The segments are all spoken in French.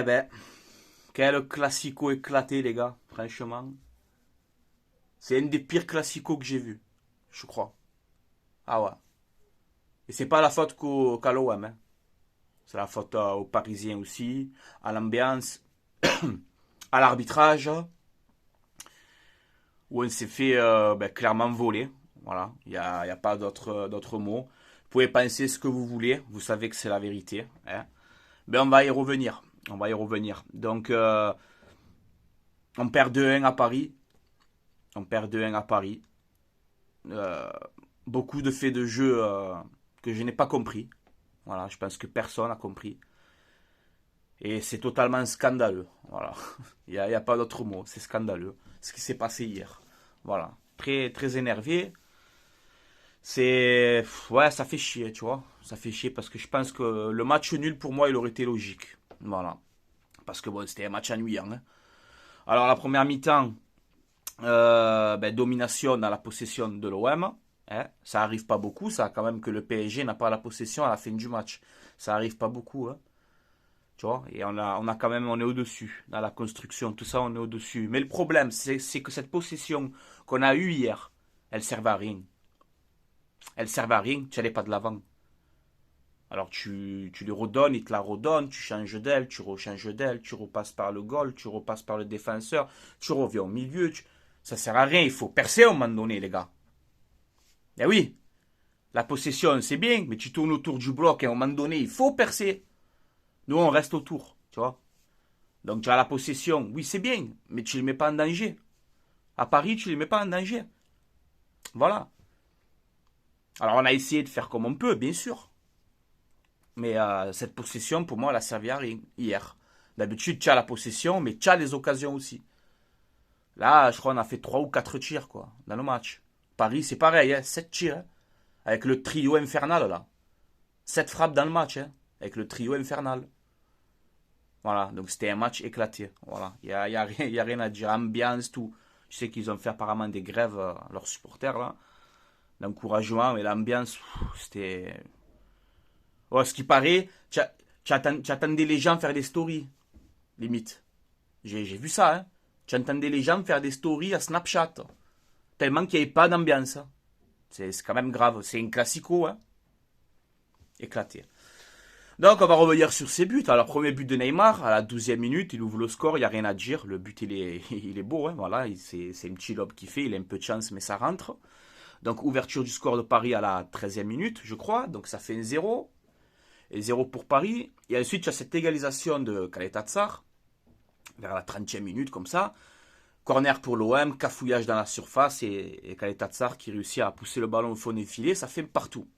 Eh ben, quel classico éclaté, les gars, franchement. C'est un des pires classicos que j'ai vu, je crois. Ah ouais. Et c'est pas la faute qu'à l'OM, hein. C'est la faute aux Parisiens aussi, à l'ambiance, à l'arbitrage, où on s'est fait clairement voler. Voilà, il y a pas d'autre mot. Vous pouvez penser ce que vous voulez, vous savez que c'est la vérité, hein. Ben on va y revenir. On va y revenir. Donc, on perd 2-1 à Paris. On perd 2-1 à Paris. Euh, Beaucoup de faits de jeu que je n'ai pas compris. Voilà, je pense que personne n'a compris. Et c'est totalement scandaleux. Voilà. Il y a pas d'autre mot. C'est scandaleux. Ce qui s'est passé hier. Voilà. Très, très énervé. C'est. Ouais, ça fait chier, tu vois. Ça fait chier parce que je pense que le match nul, pour moi, il aurait été logique. Voilà. Parce que bon, c'était un match ennuyant, hein. Alors, la première mi-temps, domination dans la possession de l'OM. Hein. Ça arrive pas beaucoup, ça, quand même, que le PSG n'a pas la possession à la fin du match. Ça arrive pas beaucoup, hein. Tu vois, et on a quand même, on est au-dessus. Dans la construction, tout ça, on est au-dessus. Mais le problème, c'est que cette possession qu'on a eue hier, elle servait à rien. Elle servait à rien, tu n'allais pas de l'avant. Alors tu lui redonnes, il te la redonne, tu changes d'elle, tu rechanges d'elle, tu repasses par le goal, tu repasses par le défenseur, tu reviens au milieu. Ça sert à rien, il faut percer à un moment donné, les gars. Eh oui, la possession, c'est bien, mais tu tournes autour du bloc et à un moment donné, il faut percer. Nous, on reste autour, tu vois. Donc tu as la possession, oui, c'est bien, mais tu ne les mets pas en danger. À Paris, tu ne les mets pas en danger. Voilà. Alors on a essayé de faire comme on peut, bien sûr. Mais cette possession, pour moi, elle a servi à rien hier. D'habitude, tu as la possession, mais tu as les occasions aussi. Là, je crois qu'on a fait 3 ou 4 tirs, quoi, dans le match. Paris, c'est pareil, hein, 7 tirs, hein, avec le trio infernal, là. 7 frappes dans le match, hein, avec le trio infernal. Voilà, donc c'était un match éclaté. Voilà, y a rien à dire. Ambiance, tout. Je sais qu'ils ont fait apparemment des grèves, leurs supporters, là, d'encouragement, mais l'ambiance, c'était. Oh, ce qui paraît, tu attendais les gens faire des stories, limite. J'ai vu ça, hein. Tu entendais les gens faire des stories à Snapchat. Tellement qu'il n'y avait pas d'ambiance, hein. C'est quand même grave. C'est un classico, hein. Éclaté. Donc, on va revenir sur ses buts. Alors, premier but de Neymar, à la 12e minute, il ouvre le score, il n'y a rien à dire. Le but, il est beau, hein. Voilà, c'est un petit lob qu'il fait, il a un peu de chance, mais ça rentre. Donc, ouverture du score de Paris à la 13e minute, je crois. Donc, ça fait un 0. Et 0 pour Paris. Et ensuite, tu as cette égalisation de Kaletatsar, vers la 30e minute, comme ça. Corner pour l'OM, cafouillage dans la surface et Kaletatsar qui réussit à pousser le ballon au fond des filets, ça fait partout.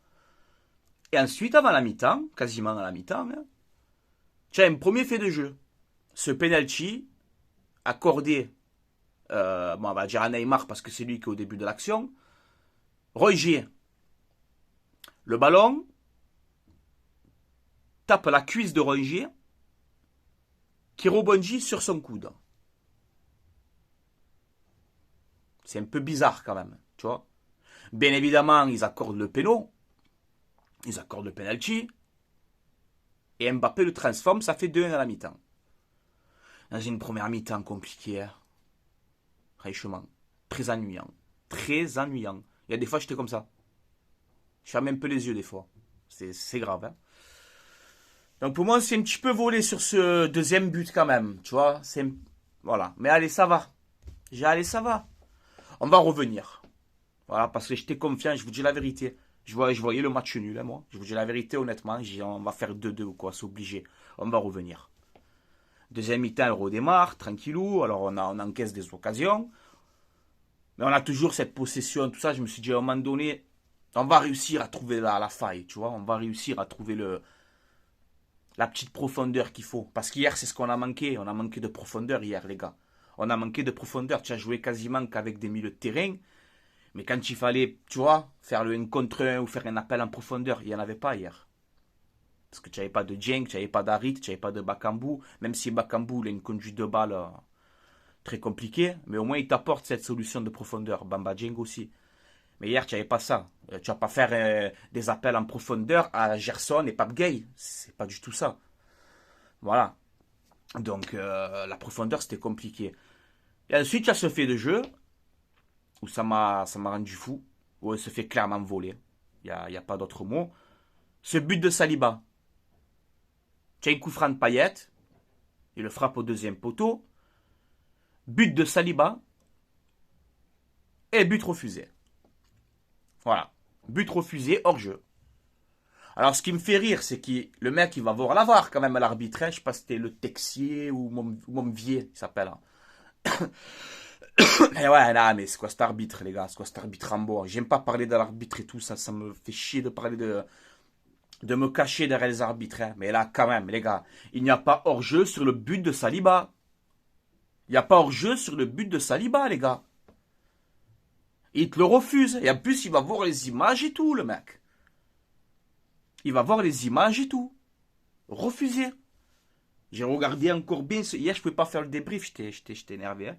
Et ensuite, avant la mi-temps, quasiment à la mi-temps, hein, tu as un premier fait de jeu. Ce penalty accordé, on va dire à Neymar parce que c'est lui qui est au début de l'action. Roger, le ballon tape la cuisse de Rongier qui rebondit sur son coude. C'est un peu bizarre quand même, tu vois. Bien évidemment, ils accordent le péno, ils accordent le penalty, et Mbappé le transforme, ça fait 2-1 à la mi-temps. Dans une première mi-temps compliquée, hein. Franchement, très ennuyant. Très ennuyant. Il y a des fois, j'étais comme ça. Je ferme un peu les yeux des fois. C'est grave, hein. Donc pour moi, c'est un petit peu volé sur ce deuxième but quand même, tu vois. Voilà. Mais allez, ça va. Allez, ça va. On va revenir. Voilà, parce que j'étais confiant, je vous dis la vérité. Je voyais le match nul, hein, moi. Je vous dis la vérité, honnêtement. On va faire 2-2 ou quoi, c'est obligé. On va revenir. Deuxième mi-temps, elle redémarre, tranquillou. Alors, on encaisse des occasions. Mais on a toujours cette possession, tout ça. Je me suis dit, à un moment donné, on va réussir à trouver la faille, tu vois. On va réussir à trouver la petite profondeur qu'il faut. Parce qu'hier, c'est ce qu'on a manqué. On a manqué de profondeur hier, les gars. On a manqué de profondeur. Tu as joué quasiment qu'avec des milieux de terrain. Mais quand il fallait, tu vois, faire le 1 contre 1 ou faire un appel en profondeur, il n'y en avait pas hier. Parce que tu n'avais pas de Dieng, tu n'avais pas d'Harit, tu n'avais pas de Bakambu. Même si Bakambu, il a une conduite de balle très compliquée. Mais au moins, il t'apporte cette solution de profondeur. Bamba Dieng aussi. Mais hier, tu n'avais pas ça. Tu vas pas faire des appels en profondeur à Gerson et Pape Gay. C'est pas du tout ça. Voilà. Donc, la profondeur, c'était compliqué. Et ensuite, il y a ce fait de jeu où ça m'a rendu fou, où elle se fait clairement voler. Il y a pas d'autre mot. Ce but de Saliba. Tiens, coup franc de Payet. Il le frappe au deuxième poteau. But de Saliba. Et but refusé. Voilà. But refusé hors jeu. Alors, ce qui me fait rire, c'est que le mec, il va voir la VAR quand même à l'arbitre. Je sais pas si c'était le Texier ou Momvier, il s'appelle. Et ouais, non, mais c'est quoi cet arbitre, les gars? C'est quoi cet arbitre en bois? J'aime pas parler de l'arbitre et tout, ça me fait chier de parler de me cacher derrière les arbitres. Hein. Mais là, quand même, les gars, il n'y a pas hors-jeu sur le but de Saliba. Il n'y a pas hors-jeu sur le but de Saliba, les gars. Il te le refuse. Et en plus, il va voir les images et tout, le mec. Il va voir les images et tout. Refusé. J'ai regardé encore bien. Hier, je ne pouvais pas faire le débrief. J'étais énervé. Hein.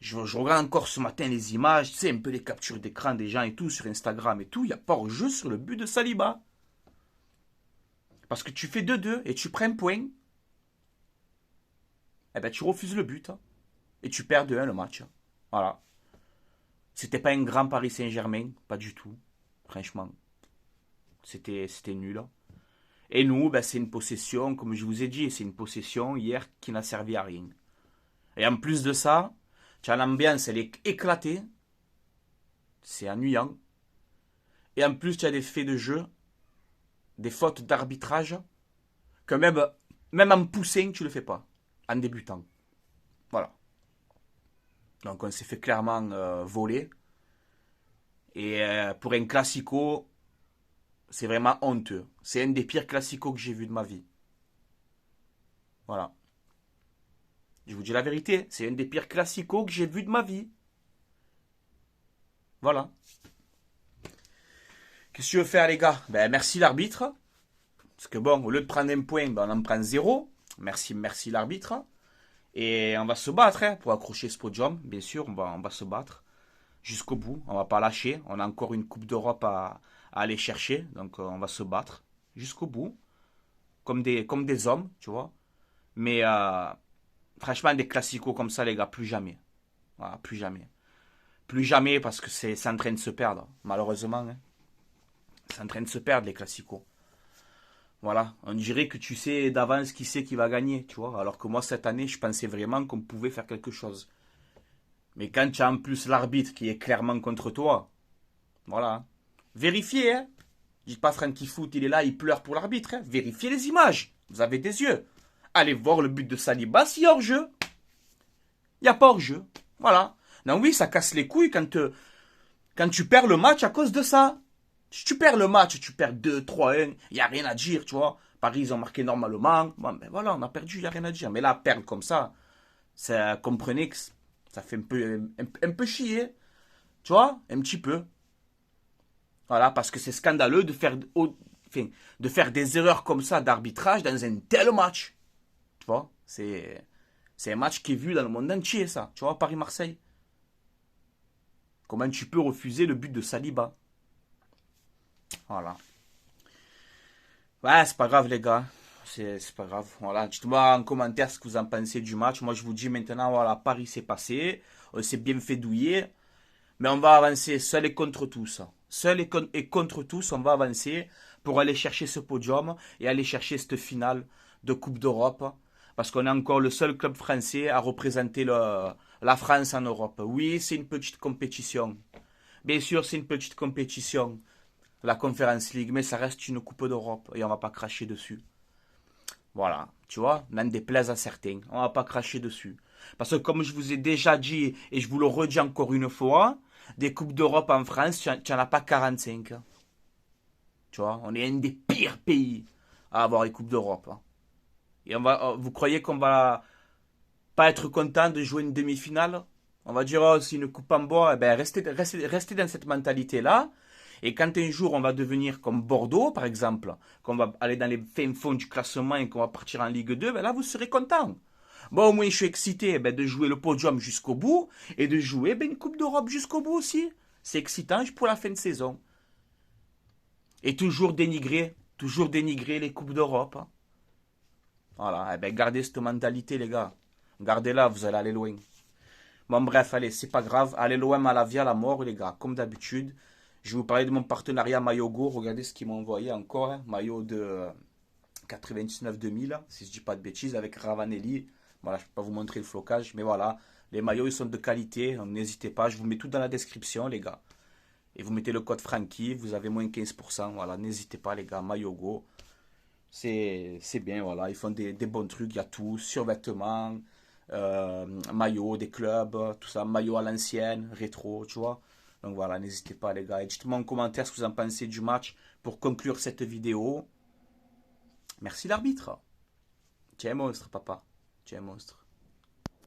Je regarde encore ce matin les images. Tu sais, un peu les captures d'écran des gens et tout sur Instagram et tout. Il n'y a pas hors-jeu sur le but de Saliba. Parce que tu fais 2-2 et tu prends un point. Eh ben, tu refuses le but. Hein, et tu perds 2-1 le match. Voilà. C'était pas un grand Paris Saint-Germain. Pas du tout. Franchement. C'était nul. Et nous, ben, c'est une possession, comme je vous ai dit, c'est une possession hier qui n'a servi à rien. Et en plus de ça, tu as l'ambiance, elle est éclatée. C'est ennuyant. Et en plus, tu as des faits de jeu, des fautes d'arbitrage, que même en poussant, tu le fais pas. En débutant. Voilà. Donc on s'est fait clairement voler. Et pour un classico, c'est vraiment honteux. C'est un des pires classicos que j'ai vu de ma vie. Voilà. Je vous dis la vérité, c'est un des pires classicos que j'ai vu de ma vie. Voilà. Qu'est-ce que tu veux faire, les gars? Ben, merci l'arbitre. Parce que bon, au lieu de prendre un point, ben, on en prend 0. Merci l'arbitre. Et on va se battre hein, pour accrocher ce podium. Bien sûr, on va se battre jusqu'au bout. On va pas lâcher. On a encore une Coupe d'Europe à aller chercher. Donc on va se battre jusqu'au bout. Comme des hommes, tu vois. Mais franchement, des classicos comme ça, les gars, plus jamais. Voilà, plus jamais. Plus jamais parce que c'est en train de se perdre. Malheureusement. Hein. C'est en train de se perdre, les classicos. Voilà, on dirait que tu sais d'avance qui c'est qui va gagner, tu vois. Alors que moi, cette année, je pensais vraiment qu'on pouvait faire quelque chose. Mais quand tu as en plus l'arbitre qui est clairement contre toi, voilà. Vérifiez, hein. Dites pas Frankie Foot, il est là, il pleure pour l'arbitre. Hein. Vérifiez les images. Vous avez des yeux. Allez voir le but de Saliba, s'il y a hors-jeu. Il n'y a pas hors-jeu. Voilà. Non, oui, ça casse les couilles quand tu perds le match à cause de ça. Si tu perds le match, tu perds 2-3-1, il n'y a rien à dire, tu vois. Paris, ils ont marqué normalement. Bon, ben voilà, on a perdu, il n'y a rien à dire. Mais là, perdre comme ça, comprenez que ça fait un peu chier. Tu vois, un petit peu. Voilà, parce que c'est scandaleux de faire des erreurs comme ça d'arbitrage dans un tel match. Tu vois, c'est un match qui est vu dans le monde entier, ça. Tu vois, Paris-Marseille. Comment tu peux refuser le but de Saliba? Voilà. Ouais, c'est pas grave, les gars. C'est pas grave. Voilà. Dites-moi en commentaire ce que vous en pensez du match. Moi, je vous dis maintenant, voilà, Paris s'est passé. On s'est bien fait douiller. Mais on va avancer seul et contre tous. Seul et contre tous, on va avancer pour aller chercher ce podium et aller chercher cette finale de Coupe d'Europe. Parce qu'on est encore le seul club français à représenter la France en Europe. Oui, c'est une petite compétition. Bien sûr, c'est une petite compétition. La Conference League, mais ça reste une Coupe d'Europe et on va pas cracher dessus. Voilà, tu vois, n'en déplaise à certains, on va pas cracher dessus. Parce que comme je vous ai déjà dit, et je vous le redis encore une fois, des Coupes d'Europe en France, tu n'en as pas 45. Tu vois, on est un des pires pays à avoir les Coupes d'Europe. Et vous croyez qu'on va pas être content de jouer une demi-finale? On va dire, oh, c'est une coupe en bois. Eh ben, restez dans cette mentalité-là. Et quand un jour on va devenir comme Bordeaux, par exemple, qu'on va aller dans les fins fonds du classement et qu'on va partir en Ligue 2, ben là vous serez content. Bon, au moins je suis excité de jouer le podium jusqu'au bout et de jouer une Coupe d'Europe jusqu'au bout aussi. C'est excitant pour la fin de saison. Et toujours dénigrer les Coupes d'Europe. Voilà, eh ben, gardez cette mentalité, les gars. Gardez-la, vous allez aller loin. Bon, bref, allez, c'est pas grave. Allez, l'OM à la vie, à la mort, les gars, comme d'habitude. Je vais vous parler de mon partenariat Maillot-Go. Regardez ce qu'ils m'ont envoyé encore. Hein. Maillot de 99-2000, si je dis pas de bêtises, avec Ravanelli. Voilà, je ne peux pas vous montrer le flocage, mais voilà. Les maillots, ils sont de qualité. N'hésitez pas, je vous mets tout dans la description, les gars. Et vous mettez le code Frankie, vous avez moins 15%. Voilà, n'hésitez pas, les gars. Maillot-Go. C'est bien, voilà. Ils font des bons trucs, il y a tout. Survêtements, maillots des clubs, tout ça. Maillots à l'ancienne, rétro, tu vois. Donc voilà, n'hésitez pas, les gars. Et dites-moi en commentaire ce que vous en pensez du match pour conclure cette vidéo. Merci l'arbitre. Tu es un monstre, papa. Tu es un monstre.